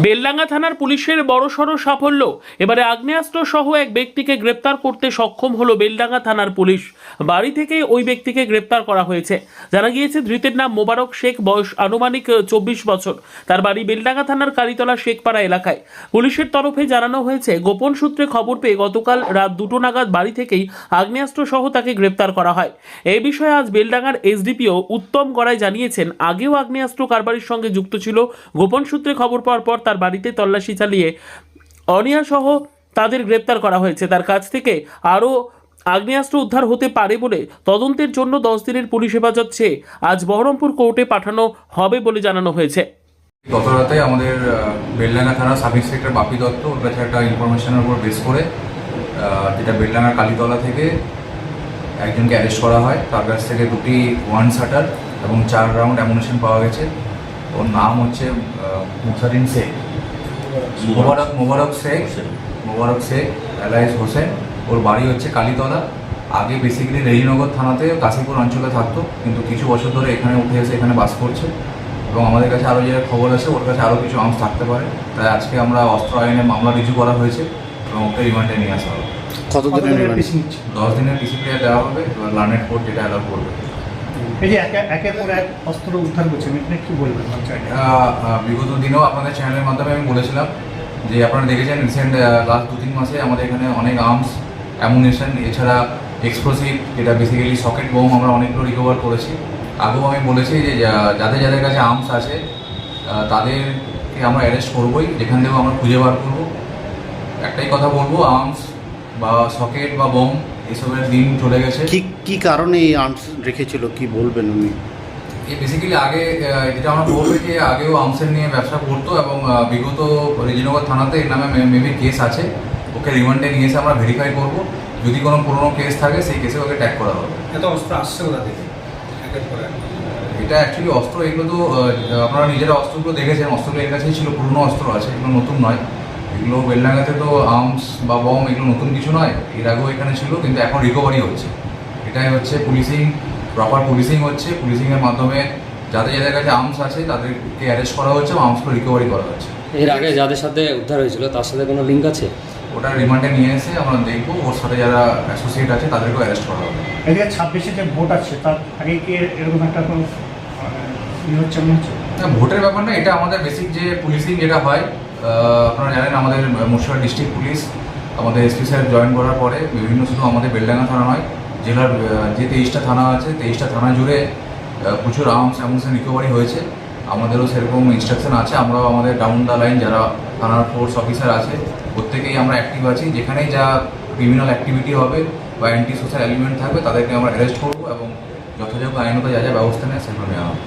বেলডাঙ্গা থানার পুলিশের বড়সড় সাফল্য। এবারে আগ্নেয়াস্ত্র সহ এক ব্যক্তিকে গ্রেপ্তার করতে সক্ষম হলো বেলডাঙ্গা থানার পুলিশ। বাড়ি থেকে ওই ব্যক্তিকে গ্রেপ্তার করা হয়েছে। জানা গিয়েছে ধৃতের নাম মোবারক শেখ, বয়স আনুমানিক 24 বছর। তার বাড়ি বেলডাঙ্গা থানার কালীতলা শেখপাড়া এলাকায়। পুলিশের তরফে জানানো হয়েছে, গোপন সূত্রে খবর পেয়ে গতকাল রাত 2টো নাগাদ বাড়ি থেকেই আগ্নেয়াস্ত্র সহ তাকে গ্রেপ্তার করা হয়। এই বিষয়ে আজ বেলডাঙ্গার এসডিপিও উত্তম গড়াই জানিয়েছেন, আগেও আগ্নেয়াস্ত্র কারবারির সঙ্গে যুক্ত ছিল। গোপন সূত্রে খবর পাওয়ার পর তার বাড়িতে তল্লাশি চালিয়ে অনিয়া সহ তাদের গ্রেপ্তার করা হয়েছে। তার কাছ থেকে আরও আগ্নেয়াস্ত্র উদ্ধার হতে পারে বলে তদন্তের জন্য 10 দিনের পুলিশ হেফাজত চেয়ে আজ বহরমপুর কোর্টে পাঠানো হবে বলে জানানো হয়েছে। গত রাতে আমাদের বেলডাঙ্গা থানার সাব ইন্সপেক্টর বাপি দত্ত ওর কাছে একটা ইনফরমেশনের উপর বেস করে যেটা বেলডাঙ্গা কালীতলা থেকে একজনকে অ্যারেস্ট করা হয়। তার কাছ থেকে দুটি 1 শাটার এবং 4 রাউন্ড অ্যামুনিশন পাওয়া গেছে। ওর নাম হচ্ছে মুসারিন শেখ, মোবারক শেখ এলাইস হোসেন। ওর বাড়ি হচ্ছে কালীতলা। আগে বেসিক্যালি রেজিনগর থানাতে কাশীপুর অঞ্চলে থাকতো, কিন্তু কিছু বছর ধরে এখানে উঠে এসে এখানে বাস করছে। এবং আমাদের কাছে আরও যে খবর আছে ওর কাছে আরও কিছু আর্মস থাকতে পারে, তাই আজকে আমরা অস্ত্র আইনে মামলা রিজু করা হয়েছে এবং ওকে রিমান্ডে নিয়ে আসা হবে। কতদিনের 10 দিনের পিসি প্লেয়ার দেওয়া হবে, এবার লার্নেড কোর্ট যেটা অ্যালাউ করবে। এই যে একের পর এক অস্ত্র উদ্ধার করছেন, এটা কি বলবেন? বিগত দিনেও আপনাদের চ্যানেলের মাধ্যমে আমি বলেছিলাম যে আপনারা দেখেছেন রিসেন্ট লাস্ট 2-3 মাসে আমাদের এখানে অনেক আর্মস, অ্যামুনিশন, এছাড়া এক্সপ্লোসিভ যেটা বেসিক্যালি সকেট বোম আমরা অনেকগুলো রিকভার করেছি। আগেও আমি বলেছি যে যাদের কাছে আর্মস আছে তাদেরকে আমরা অ্যারেস্ট করবোই, যেখান থেকেও আমরা খুঁজে বার করবো। একটাই কথা বলবো, আর্মস বা সকেট বা বোম এসবের দিন চলে গেছে। কি কারণে এই আর্মস রেখেছিল, কি বলবেন উনি? এই বেসিক্যালি আগে যেটা আমরা বলবো যে আগেও আর্মসের নিয়ে ব্যবসা করতো এবং বিগত রেজিনগর থানাতে এর নামে মেবি কেস আছে। ওকে রিমান্ডে নিয়ে এসে আমরা ভেরিফাই করবো, যদি কোনো পুরোনো কেস থাকে সেই কেসে ওকে ট্যাগ করা হবে। এত অস্ত্র আসছে কোথা থেকে? এটা অ্যাকচুয়ালি অস্ত্র, এগুলো তো আপনারা নিজেরা অস্ত্রগুলো দেখেছেন, অস্ত্রগুলো এর কাছেই ছিল, পুরনো অস্ত্র আছে, এগুলো নতুন নয়। এগুলো বেলডাঙ্গাতে তো আর্মস বা বম এগুলো নতুন কিছু নয়, এর আগেও এখানে ছিল, কিন্তু এখন রিকভারি হচ্ছে। এটাই হচ্ছে পুলিশিং, প্রপার পুলিশিং হচ্ছে। পুলিশিংয়ের মাধ্যমে যাদের কাছে আর্মস আছে তাদেরকে অ্যারেস্ট করা হচ্ছে এবং আর্মসগুলো রিকভারি করা হচ্ছে। এর আগে যাদের সাথে উদ্ধার হয়েছিল তার সাথে কোনো লিঙ্ক আছে? ওটা রিমান্ডে নিয়ে এসে আমরা দেখবো, ওর সাথে যারা অ্যাসোসিয়েট আছে তাদেরকেও অ্যারেস্ট করা হবে। এদিকে 26-এ যে ভোট আছে তার আগে কি এরকম একটা কোনো হচ্ছে মনে হচ্ছে? না, ভোটের ব্যাপার না, এটা আমাদের বেসিক যে পুলিশিং যেটা হয়। আপনারা জানেন আমাদের মুর্শিদাবাদ ডিস্ট্রিক্ট পুলিশ আমাদের এসপি সাহেব জয়েন করার পরে বিভিন্ন, শুধু আমাদের বেলডাঙ্গা থানা নয়, জেলার যে 23টা থানা আছে 23টা থানা জুড়ে প্রচুর আর্মস অ্যামুনিশন রিকভারি হয়েছে। আমাদেরও সেরকম ইনস্ট্রাকশন আছে। আমরাও আমাদের ডাউন দ্য লাইন যারা থানার ফোর্স অফিসার আছে প্রত্যেকেই আমরা অ্যাক্টিভ আছি। যেখানেই যা ক্রিমিনাল অ্যাক্টিভিটি হবে বা অ্যান্টি সোশ্যাল এলিমেন্ট থাকবে তাদেরকে আমরা অ্যারেস্ট করবো এবং যথাযথ আইনত যা ব্যবস্থা নেয় সেগুলো নেওয়া হবে।